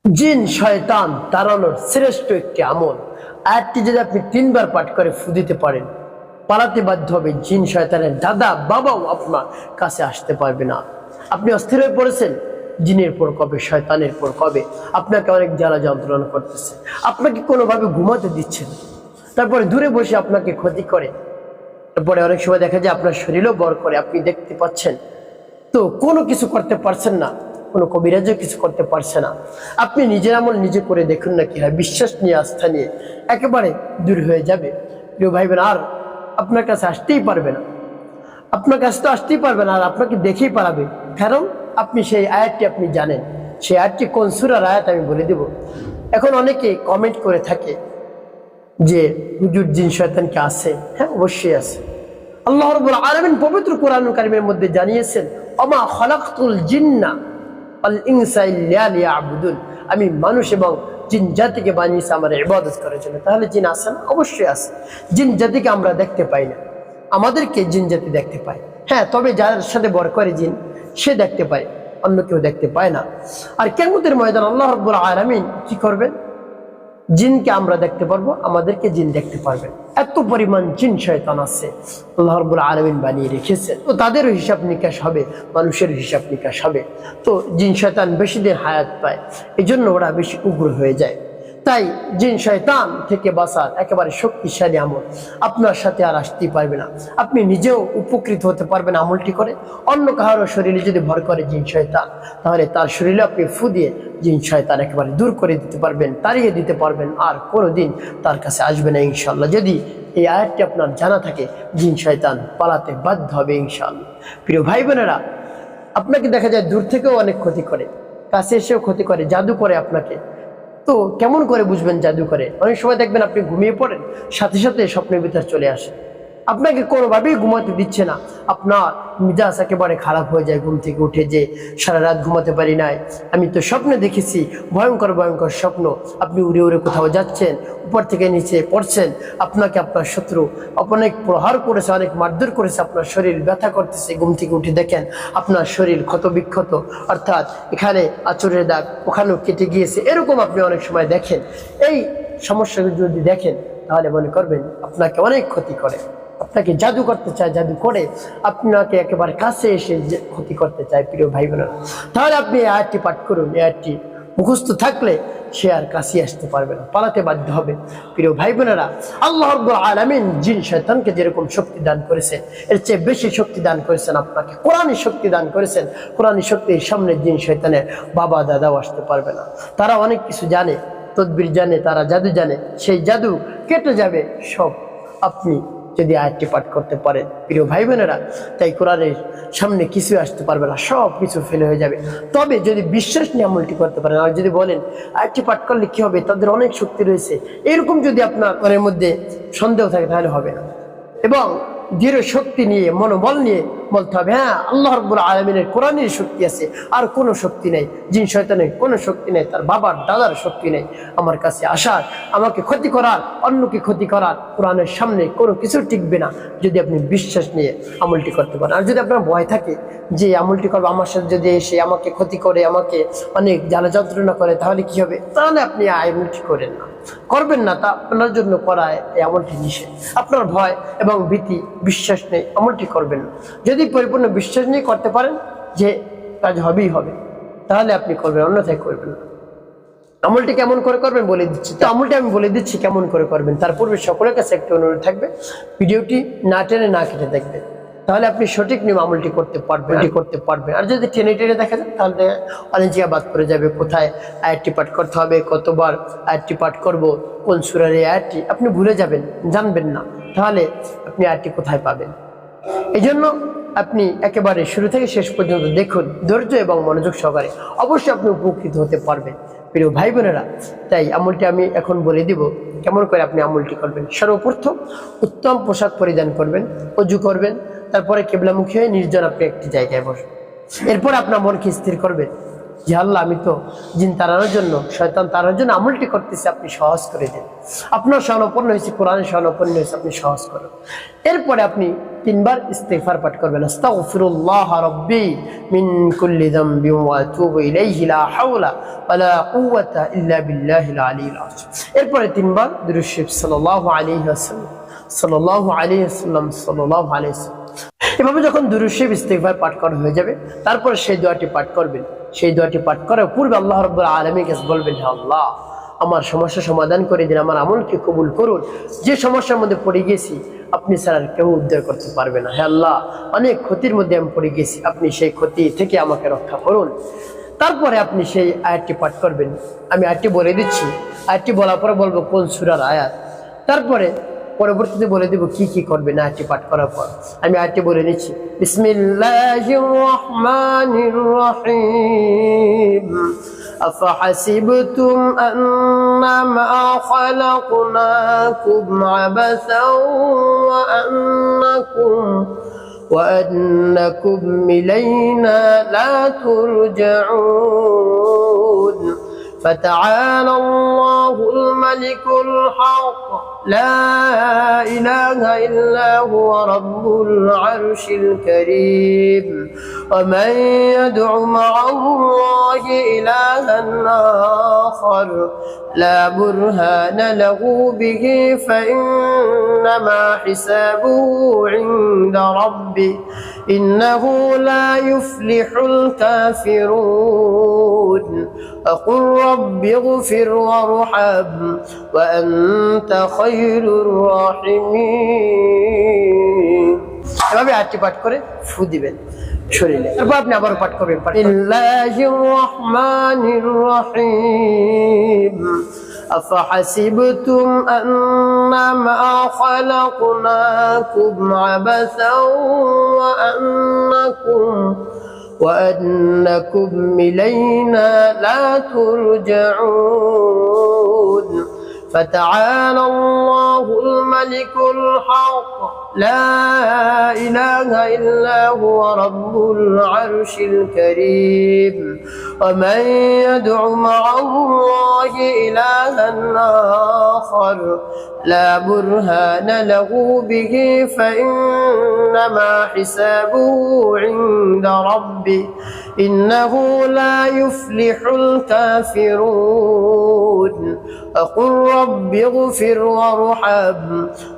জিন শয়তান তাড়ানোর শ্রেষ্ঠ একটি আমল। আয়াতটি যদি আপনি 3 বার পাঠ করে ফু দিতে পারেন, পালাতে বাধ্য হবে। জিন শয়তানের দাদা বাবাও আপনার কাছে আসতে পারবে না। আপনি অস্থির হয়ে পড়েছেন, জিনের পর কবে, শয়তানের পর কবে, আপনাকে অনেক জ্বালা যন্ত্রণা করতেছে, আপনাকে কোনোভাবে ঘুমাতে দিচ্ছে না, তারপরে দূরে বসে আপনাকে ক্ষতি করে, তারপরে অনেক সময় দেখা যায় আপনার শরীরও বর করে, আপনি দেখতে পাচ্ছেন, তো কোনো কিছু করতে পারছেন না, কোনো কবিরাজও কিছু করতে পারছে না। আপনি নিজের আমল নিজে করে দেখুন না কি হয়। বিশ্বাস নিয়ে, আস্থা নিয়ে একেবারে দূর হয়ে যাবে। প্রিয় ভাই বোন, আর আপনার কাছে আসতেই পারবে না, আপনার কাছে তো আসতেই পারবে না, আর আপনাকে দেখেই পালাবে। কারণ আপনি সেই আয়াতটি আপনি জানেন। সেই আয়াতটি কোন সূরার আয়াত আমি বলে দেব। এখন অনেকে কমেন্ট করে থাকে যে হুজুর জিন শয়তান কি আছে? হ্যাঁ, অবশ্যই আছে। আল্লাহ রাব্বুল আলামিন পবিত্র কোরআনুল কারীমের মধ্যে জানিয়েছেন, ওমা খালাকতুল জিন্না ওয়াল ইনসা ইল্লা লিয়াবুদুন, আমি মানুষ এবং জিন জাতিকে বানিয়েছি আমার ইবাদত করার জন্য। তাহলে জিন আছে না? অবশ্যই আছে। জিন জাতিকে আমরা দেখতে পাই না, আমাদেরকে জিন জাতি দেখতে পায়। হ্যাঁ, তবে যার সাথে বর করে জিন, সে দেখতে পায়, অন্য কেউ দেখতে পায় না। আর কিয়ামতের ময়দান আল্লাহ রাব্বুল আলামিন কি করবেন? জিনকে আমরা দেখতে পারবো, আমাদেরকে জিন দেখতে পারবে। এত পরিমাণ জিন শয়তান আছে আল্লাহ রাব্বুল আলামিন বানিয়ে রেখেছেন। তো তাদেরও হিসাব নিকাশ হবে, মানুষের হিসাব নিকাশ হবে। তো জিন শয়তান বেশি দিন হায়াত পায়, এই জন্য ওরা বেশি উগ্র হয়ে যায়। তাই জিন শয়তান থেকে বাঁচার একেবারে শক্তিশালী আমল, আপনার সাথে আর আসতেই পারবে না। আপনি নিজেও উপকৃত হতে পারবেন আমলটি করে। অন্য কারো শরীরে যদি ভর করে জিন শয়তান, তাহলে তার শরীরে আপনি ফু দিয়ে জিন শয়তান একেবারে দূর করে দিতে পারবেন, তাড়িয়ে দিতে পারবেন, আর কোনোদিন তার কাছে আসবে না ইনশাআল্লাহ। যদি এই আয়াতটি আপনার জানা থাকে, জিন শয়তান পালাতে বাধ্য হবে ইনশাআল্লাহ। প্রিয় ভাই বোনেরা, আপনাকে দেখা যায় দূর থেকেও অনেক ক্ষতি করে, কাছে এসেও ক্ষতি করে, জাদু করে আপনাকে। তো কেমন করে বুঝবেন জাদু করে? অনেক সময় দেখবেন আপনি ঘুমিয়ে পড়েন, সাথে সাথে স্বপ্নের ভিতর চলে আসে, আপনাকে কোনোভাবেই ঘুমাতে দিচ্ছে না, আপনার মিজাজ একেবারে খারাপ হয়ে যায় ঘুম থেকে উঠে, যে সারা রাত ঘুমাতে পারি নাই, আমি তো স্বপ্নে দেখেছি, ভয়ঙ্কর ভয়ঙ্কর স্বপ্ন, আপনি উড়ে উড়ে কোথাও যাচ্ছেন, উপর থেকে নিচে পড়ছেন, আপনাকে আপনার শত্রু অনেক প্রহার করেছে, অনেক মারধর করেছে, আপনার শরীর ব্যথা করতেছে, ঘুম থেকে উঠে দেখেন আপনার শরীর ক্ষত বিক্ষত, অর্থাৎ এখানে আঁচড়ের দাগ, ওখানেও কেটে গিয়েছে, এরকম আপনি অনেক সময় দেখেন। এই সমস্যাগুলো যদি দেখেন, তাহলে মনে করবেন আপনাকে অনেক ক্ষতি করে, আপনাকে জাদু করতে চায়, জাদু করে আপনাকে একেবারে কাছে এসে ক্ষতি করতে চায়। প্রিয় ভাই বোনেরা, তাহলে আপনি এই আয়াতটি পাঠ করুন। এই আয়াতটি মুখস্থ থাকলে সে আর কাছে আসতে পারবে না, পালাতে বাধ্য হবে। প্রিয় ভাই বোনেরা, আল্লাহ রাব্বুল আলামিন জিন শয়তানকে যেরকম শক্তি দান করেছেন, এর চেয়ে বেশি শক্তি দান করেছেন আপনাকে, কোরআনী শক্তি দান করেছেন। কোরআনী শক্তির সামনে জিন শয়তানের বাবা দাদাও আসতে পারবে না। তারা অনেক কিছু জানে, তদবির জানে, তারা জাদু জানে, সেই জাদু কেটে যাবে সব আপনি যদি আয়াতটি পাঠ করতে পারেন। প্রিয় ভাই বোনেরা, তাই কোরআনের সামনে কিছু আসতে পারবে না, সব কিছু ফেলে হয়ে যাবে। তবে যদি বিশ্বাস নিয়ে আমলটি করতে পারেন, আর যদি বলেন আয়াতটি পাঠ করলে কি হবে, তাদের অনেক শক্তি রয়েছে, এরকম যদি আপনার মনের মধ্যে সন্দেহ থাকে, তাহলে হবে না। এবং দৃঢ় শক্তি নিয়ে, মনোবল নিয়ে বলতে হবে, হ্যাঁ, আল্লাহ রাব্বুল আলামিনের কোরআনের শক্তি আছে, আর কোনো শক্তি নেই, জিন শয়তানের কোনো শক্তি নেই, তার বাবার দাদার শক্তি নেই আমার কাছে আসার, আমাকে ক্ষতি করার, অন্যকে ক্ষতি করার। কোরআনের সামনে কোনো কিছু টিকবে না যদি আপনি বিশ্বাস নিয়ে আমলটি করতে পারেন। আর যদি আপনার ভয় থাকে যে আমলটি করবো, আমার সাথে যদি এসে আমাকে ক্ষতি করে, আমাকে অনেক জ্বালা যন্ত্রণা করে, তাহলে কি হবে, তাহলে আপনি আমলটি করেন না, করবেন না। তা আপনার জন্য করায় এই আমলটি নিষেধ। আপনার ভয় এবং ভীতি, বিশ্বাস নেই, আমলটি করবেন না। যদি পরিপূর্ণ বিশ্বাস নিয়ে করতে পারেন যে কাজ হবেই হবে, তাহলে আপনি করবেন, অন্যথায় করবেন না। আমলটি কেমন করে করবেন বলে দিচ্ছি। তো আমলটি আমি বলে দিচ্ছি কেমন করে করবেন। তার পূর্বে সকলের কাছে একটা অনুরোধ থাকবে, ভিডিওটি না টেনে না কেটে দেখবেন, তাহলে আপনি সঠিক নিয়ম আমলটি করতে পারবেন। আর যদি টেনে টেনে দেখা যায়, তাহলে অনেক জায়গা বাদ পড়ে যাবে। কোথায় আয়াতটি পাঠ করতে হবে, কতবার আয়াতটি পাঠ করব, কোন সূরার এই আয়াতটি, আপনি ভুলে যাবেন, জানবেন না, তাহলে আপনি আয়াতটি কোথায় পাবেন। এই জন্য আপনি একেবারে শুরু থেকে শেষ পর্যন্ত দেখুন, ধৈর্য এবং মনোযোগ সহকারে, অবশ্যই আপনি উপকৃত হতে পারবেন। প্রিয় ভাই বোনেরা, তাই আমলটি আমি এখন বলে দিব কেমন করে আপনি আমলটি করবেন। সর্বপ্রথম উত্তম পোশাক পরিধান করবেন, ওযু করবেন, তারপরে কিবলামুখী হয়ে নির্জন আপনি একটি জায়গায় বসবেন। এরপর আপনার মনকে স্থির করবেন যে আল্লাহ আমি তো জিন তাড়ানোর জন্য, শয়তান তাড়ানোর জন্য আমলটি করতেছি, আপনি সহজ করে দেন। আপনার শরণাপন্ন হয়েছে, কোরআনের শরণাপন্ন হয়েছে, আপনি সহজ করুন। এরপরে আপনি 3 বার ইস্তিগফার পাঠ করবেন, আস্তাগফিরুল্লাহ রাব্বি মিন কুল্লি যামবি ওয়া আতুবু ইলাইহি লা হাওলা ওয়ালা কুওয়াতা ইল্লা বিল্লাহিল আলিয়্যিল আযীম। এরপরে 3 বার দুরূদ শরীফ সাল্লাল্লাহু আলাইহি ওয়াসাল্লাম, সাল্লাল্লাহু আলাইহি ওয়াসাল্লাম, সাল্লাল্লাহু আলাইহি ওয়াসাল্লাম। এভাবে যখন দুরূদ শরীফ ইস্তিগফার পাঠ করা হয়ে যাবে, তারপর সেই দোয়াটি পাঠ করবেন। সেই দোয়াটি পাঠ করার পূর্বে আল্লাহ রাব্বুল আলামিনের কাছে বলবেন, হে আল্লাহ, আমার সমস্যা সমাধান করে দিন, আমার আমলকে কবুল করুন। যে সমস্যার মধ্যে পড়ে গেছি আপনি ছাড়া কেউ উদ্ধার করতে পারবে না। হে আল্লাহ, অনেক ক্ষতির মধ্যে আমি পড়ে গেছি, আপনি সেই ক্ষতি থেকে আমাকে রক্ষা করুন। তারপরে আপনি সেই আয়াতটি পাঠ করবেন। আমি আয়াতটি বলে দিচ্ছি, আয়াতটি বলার পরে বলবো কোন সূরার আয়াত, তারপরে পরবর্তীতে বলে দেব কি কি করবেন আয়াতটি পাঠ করার পর। আমি আয়াতটি বলে নিচ্ছি, বিসমিল্লাহির রহমানির রহিম। أفحسبتم أنما خلقناكم عبثا وأنكم إلينا لا ترجعون فتعالى الله الملك الحق لا إله إلا هو رب العرش الكريم ومن يدع مع الله إلها آخر لا برهان له به فإنما حسابه عند ربه إنه لا يفلح الكافرون وقل رب اغفر وارحم وأنت خير الراحمين। এভাবে আয়াতটি পাঠ করে ফু দিবেন শরীরে। তারপর আপনি আবার পাঠ করবেন, বিসমিল্লাহির রহমানির রহিম। أفحسبتم أنما خلقناكم عبثا وأنكم إلينا لا ترجعون فتعالى الله الملك الحق لا إله إلا هو رب العرش الكريم ومن يدع مع الله إلها آخر لا برهان له به فإنما حسابه عند ربه إنه لا يفلح الكافرون وقل رب اغفر وارحم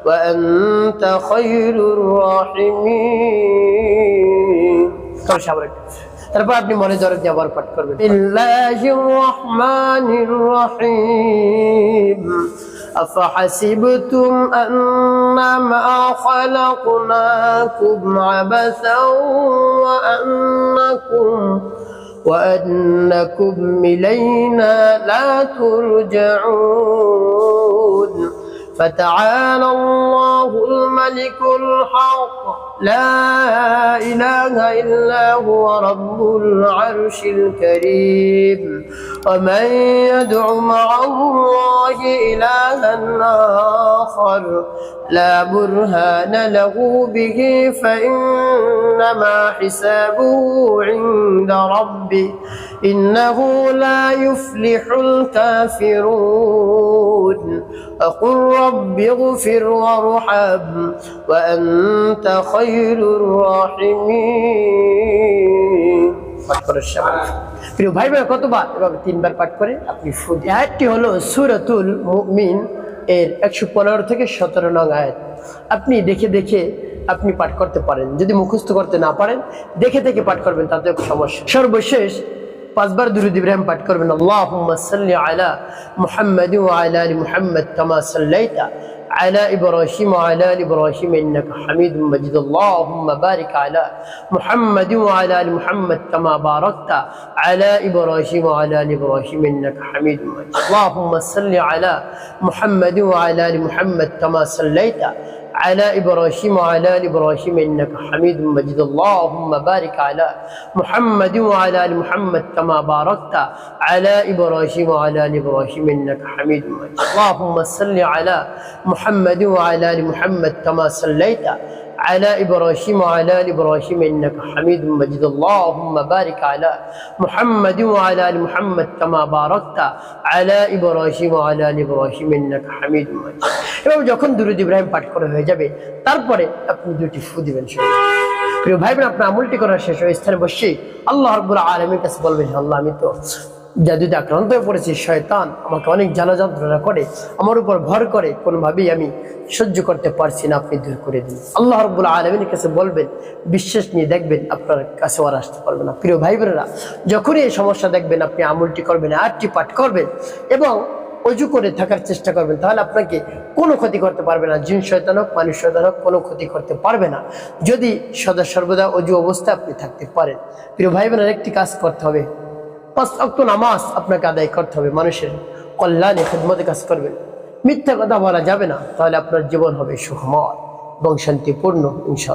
وأنت خير الراحمين। তারপর আপনি মনে জোরে দিয়ে আবার পাঠ করবেন, বিসমিল্লাহির রহমানির রহিম। أفحسبتم أنما خلقناكم عبثا وأنكم إلينا لا ترجعون فتعالى الله الملك الحق لا إله إلا هو رب العرش الكريم ومن يدع مع الله إلها آخر لا برهان له به فإنما حسابه عند ربه إنه لا يفلح الكافرون وقل رب اغفر وارحم وأنت خير الراحمين। প্রিয় ভাই ভাই, কতবার এভাবে 3 বার পাঠ করে আপনি ফু দিন। আয়াতটি হলো সূরাতুল মুমিন এর 115 থেকে 17 নং আয়াত। আপনি দেখে দেখে আপনি পাঠ করতে পারেন, যদি মুখস্থ করতে না পারেন দেখে দেখে পাঠ করবেন, তাতে সমস্যা। সর্বশেষ 5 বার দুরূদ ইব্রাহিম পাঠ করবেন, আল্লাহুম্মা সাল্লি আলা মুহাম্মাদিন ওয়া আলা আলি মুহাম্মাদ কামা সাল্লাইতা على إبراهيم وعلى آل إبراهيم إنك حميد مجيد اللهم بارك على محمد وعلى آل محمد كما باركت على إبراهيم وعلى آل إبراهيم إنك حميد مجيد اللهم صل على محمد وعلى آل محمد كما صليت على إبراهيم وعلى آل إبراهيم إنك حميد مجيد اللهم بارك على محمد وعلى آل محمد كما باركت على إبراهيم وعلى آل إبراهيم إنك حميد مجيد اللهم صل على محمد وعلى آل محمد كما صليت على إبراهيم وعلى آل إبراهيم إنك حميد مجيد اللهم بارك على محمد وعلى آل محمد كما باركت على إبراهيم وعلى آل إبراهيم إنك حميد مجيد এবং যখন দুরূদ ইব্রাহিম পাঠ করা হয়ে যাবে তারপরে আপনি দুটি ফু দিবেন। প্রিয় ভাই বোন, আপনার আমলটি করার শেষ ওই স্থানে বসে আল্লাহ রাব্বুল আলামিনের কাছে বলবেন, আল্লাহ আমি তো জাদুতে আক্রান্ত হয়ে পড়েছি, শয়তান আমাকে অনেক জ্বালা যন্ত্রণা করে, আমার উপর ভর করে, কোনোভাবেই আমি সহ্য করতে পারছি না, আপনি দূর করে দিন। আল্লাহ রাব্বুল আলামিনের কাছে বলবেন, বিশ্বাস নিয়ে দেখবেন আপনার কাছে আর আসতে পারবে না। প্রিয় ভাই বোনেরা, যখনই এই সমস্যা দেখবেন আপনি আমলটি করবেন, আয়াতটি পাঠ করবেন এবং অজু করে থাকার চেষ্টা করবেন, তাহলে আপনাকে কোনো ক্ষতি করতে পারবে না। জিন শয়তান হোক, মানুষ শয়তান হোক, কোনো ক্ষতি করতে পারবে না যদি সদা সর্বদা অজু অবস্থায় আপনি থাকতে পারেন। প্রিয় ভাই বোনের, একটি কাজ করতে হবে, 5 ওয়াক্ত নামাজ আপনাকে আদায় করতে হবে, মানুষের কল্যাণে খেদমতে কাজ করবেন, মিথ্যা কথা বলা যাবে না, তাহলে আপনার জীবন হবে সুখময় এবং শান্তিপূর্ণ ইনশাআল্লাহ।